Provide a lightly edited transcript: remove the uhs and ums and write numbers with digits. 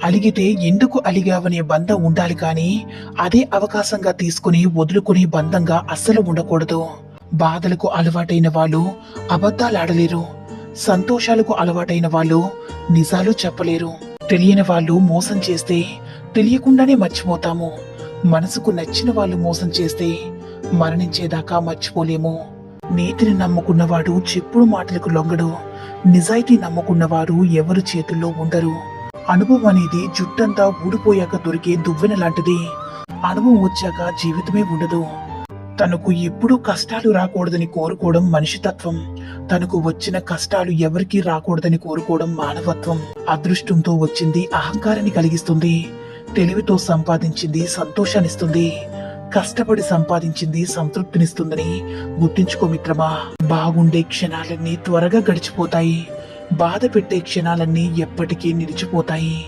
అలిగితే ఎందుకు అలిగావనే బంధం ఉండాలి కానీ అదే అవకాశంగా తీసుకుని వదులుకునే బంధంగా అస్సలు ఉండకూడదు. బాధలకు అలవాటైన వాళ్ళు అబద్ధాలాడలేరు. సంతోషాలకు అలవాటైన వాళ్ళు నిజాలు చెప్పలేరు. తెలియని వాళ్ళు మోసం చేస్తే తెలియకుండానే మర్చిపోతాము. మనసుకు నచ్చిన వాళ్ళు మోసం చేస్తే మరణించేదాకా మర్చిపోలేము. నీతిని నమ్ముకున్నవాడు చెప్పుడు మాటలకు లొంగడు. నిజాయితీ నమ్ముకున్నవారు ఎవరి చేతుల్లో ఉండరు. అనుభవం అనేది జుట్టంతా ఊడిపోయాక దొరికే దువ్వెన లాంటిది. అనుభవం వచ్చాక జీవితమే ఉండదు. తనకు ఎప్పుడూ కష్టాలు రాకూడదని కోరుకోవడం మనిషితత్వం. తనకు వచ్చిన కష్టాలు ఎవరికీ రాకూడదని కోరుకోవడం మానవత్వం. అదృష్టంతో వచ్చింది అహంకారాన్ని కలిగిస్తుంది. తెలివితో సంపాదించింది సంతోషాన్నిస్తుంది. కష్టపడి సంపాదించింది సంతృప్తినిస్తుందని గుర్తించుకో మిత్రమా. బాగుండే క్షణాలన్నీ త్వరగా గడిచిపోతాయి. బాధ పెట్టే క్షణాలన్నీ ఎప్పటికీ నిలిచిపోతాయి.